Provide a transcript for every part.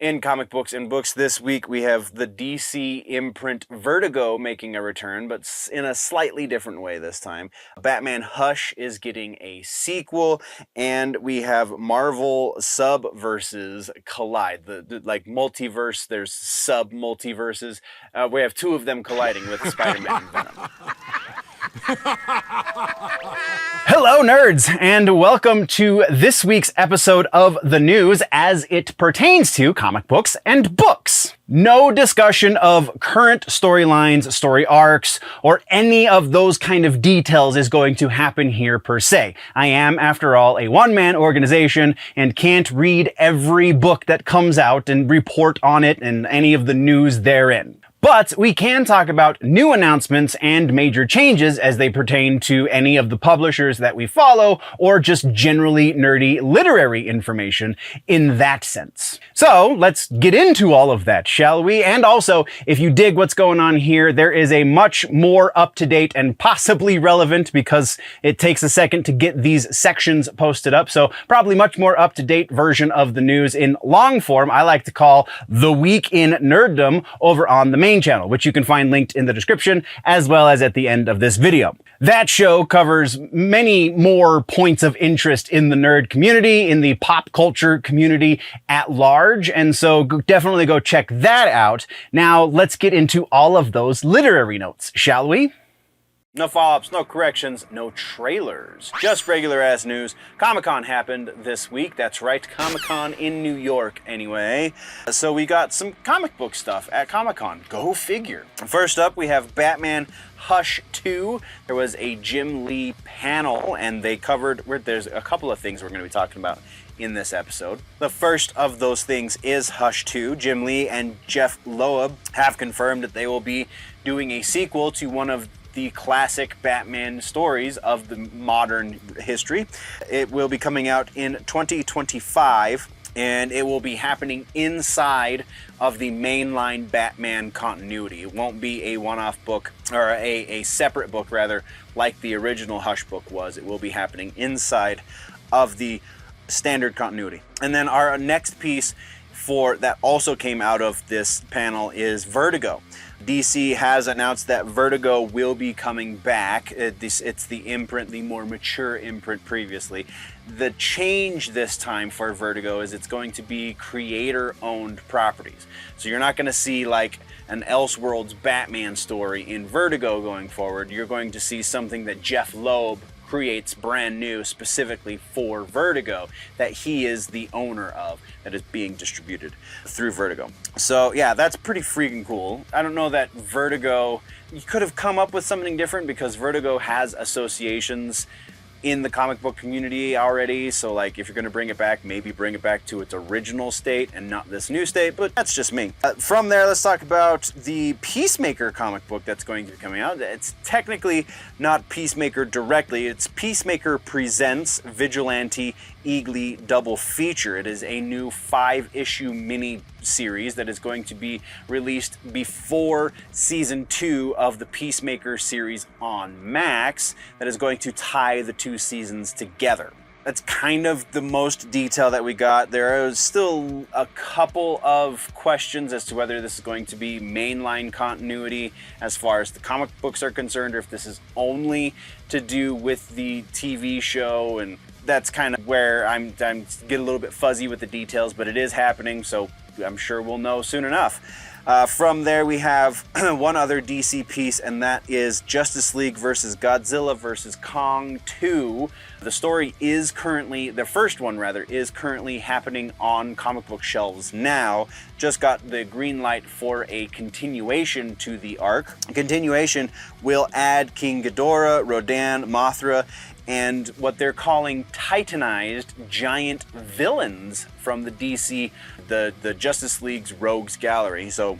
In comic books and books this week, we have the DC imprint Vertigo making a return, but in a slightly different way this time. Batman Hush is getting a sequel, and we have Marvel sub-verses collide. The like multiverse, there's sub-multiverses. We have two of them colliding with Spider-Man and Venom. Hello, nerds, and welcome to this week's episode of The News as it pertains to comic books and books. No discussion of current storylines, story arcs, or any of those kind of details is going to happen here per se. I am, after all, a one-man organization and can't read every book that comes out and report on it and any of the news therein. But we can talk about new announcements and major changes as they pertain to any of the publishers that we follow, or just generally nerdy literary information in that sense. So let's get into all of that, shall we? And also, if you dig what's going on here, there is a much more up-to-date and possibly relevant, because it takes a second to get these sections posted up, so probably much more up-to-date version of the news in long form I like to call The Week in Nerddom over on the main channel, which you can find linked in the description as well as at the end of this video. That show covers many more points of interest in the nerd community, in the pop culture community at large, and so definitely go check that out. Now let's get into all of those literary notes, shall we? No follow-ups, no corrections, no trailers. Just regular-ass news. Comic-Con happened this week. That's right, Comic-Con in New York, anyway. So we got some comic book stuff at Comic-Con. Go figure. First up, we have Batman Hush 2. There was a Jim Lee panel, and they covered... There's a couple of things we're going to be talking about in this episode. The first of those things is Hush 2. Jim Lee and Jeph Loeb have confirmed that they will be doing a sequel to one of the classic Batman stories of the modern history. It will be coming out in 2025, and it will be happening inside of the mainline Batman continuity. It won't be a one-off book, or a separate book rather, like the original Hush book was. It will be happening inside of the standard continuity. And then our next piece that also came out of this panel is Vertigo. DC has announced that Vertigo will be coming back. It's the imprint, the more mature imprint previously. The change this time for Vertigo is it's going to be creator-owned properties. So you're not going to see like an Elseworlds Batman story in Vertigo going forward. You're going to see something that Jeph Loeb creates brand new specifically for Vertigo that he is the owner of, that is being distributed through Vertigo. So yeah, that's pretty freaking cool. I don't know that Vertigo, you could have come up with something different because Vertigo has associations in the comic book community already, so like if you're going to bring it back, maybe bring it back to its original state and not this new state, but that's just me. From there, let's talk about the Peacemaker comic book that's going to be coming out. It's technically not Peacemaker directly, it's Peacemaker Presents Vigilante Eagly Double Feature. It is a new 5-issue mini series that is going to be released before season 2 of the Peacemaker series on Max, that is going to tie the two seasons together. That's kind of the most detail that we got. There is still a couple of questions as to whether this is going to be mainline continuity as far as the comic books are concerned, or if this is only to do with the TV show, and that's kind of where I'm get a little bit fuzzy with the details, but it is happening, so I'm sure we'll know soon enough. From there, we have one other DC piece, and that is Justice League versus Godzilla versus Kong 2. The story is currently, the first one rather, is currently happening on comic book shelves now. Just got the green light for a continuation to the arc. A continuation will add King Ghidorah, Rodan, Mothra, and what they're calling titanized giant villains from the DC, the Justice League's Rogues Gallery. So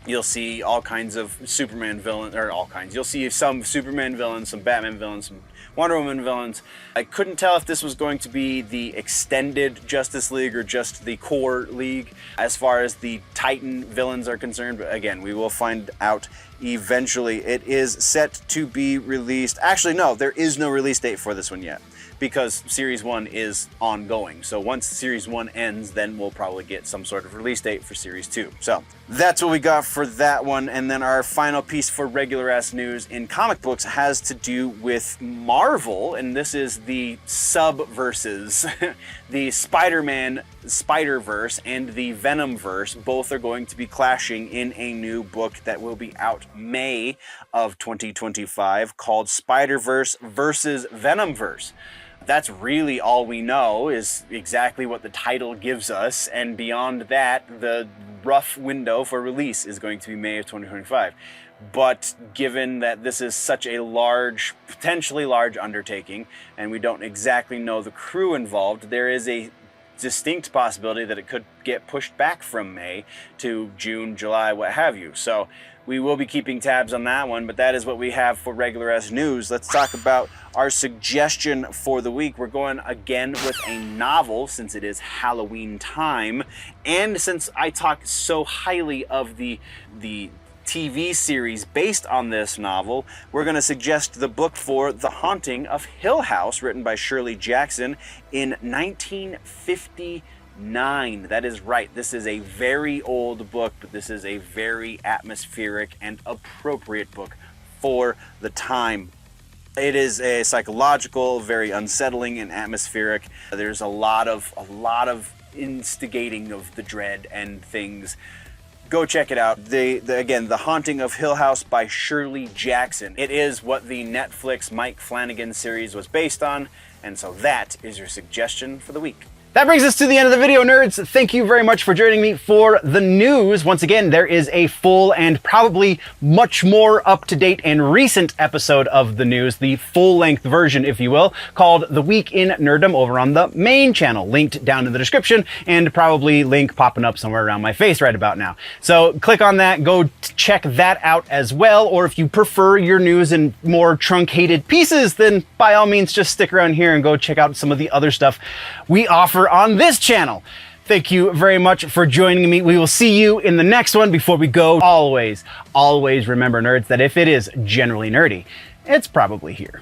you'll see all kinds of Superman villains, or all kinds. You'll see some Superman villains, some Batman villains, some Wonder Woman villains. I couldn't tell if this was going to be the extended Justice League or just the core league as far as the Titan villains are concerned, but again, we will find out eventually. It is set to be released. Actually, no, there is no release date for this one yet. because Series 1 is ongoing. So once Series 1 ends, then we'll probably get some sort of release date for Series 2. So that's what we got for that one. And then our final piece for regular ass news in comic books has to do with Marvel, and this is the sub-verses. The Spider-Man Spider-Verse and the Venom-verse both are going to be clashing in a new book that will be out May of 2025 called Spider-Verse versus Venom-verse. That's really all we know, is exactly what the title gives us, and beyond that, the rough window for release is going to be May of 2025. But given that this is such a large, potentially large undertaking, and we don't exactly know the crew involved, there is a distinct possibility that it could get pushed back from May to June, July, what have you. So we will be keeping tabs on that one, but that is what we have for regular as news. Let's talk about our suggestion for the week. We're going again with a novel, since it is Halloween time, and since I talk so highly of the TV series based on this novel, we're going to suggest the book for The Haunting of Hill House, written by Shirley Jackson in 1959. That is right. This is a very old book, but this is a very atmospheric and appropriate book for the time. It is a psychological, very unsettling and atmospheric. There's a lot of instigating of the dread and things. Go check it out. Again, The Haunting of Hill House by Shirley Jackson. It is what the Netflix Mike Flanagan series was based on, and so that is your suggestion for the week. That brings us to the end of the video, nerds. Thank you very much for joining me for the news. Once again, there is a full and probably much more up-to-date and recent episode of the news, the full-length version, if you will, called The Week in Nerddom over on the main channel, linked down in the description, and probably link popping up somewhere around my face right about now. So click on that, go check that out as well, or if you prefer your news in more truncated pieces, then by all means just stick around here and go check out some of the other stuff we offer on this channel. Thank you very much for joining me. We will see you in the next one. Before we go, always remember, nerds, that if it is generally nerdy, it's probably here.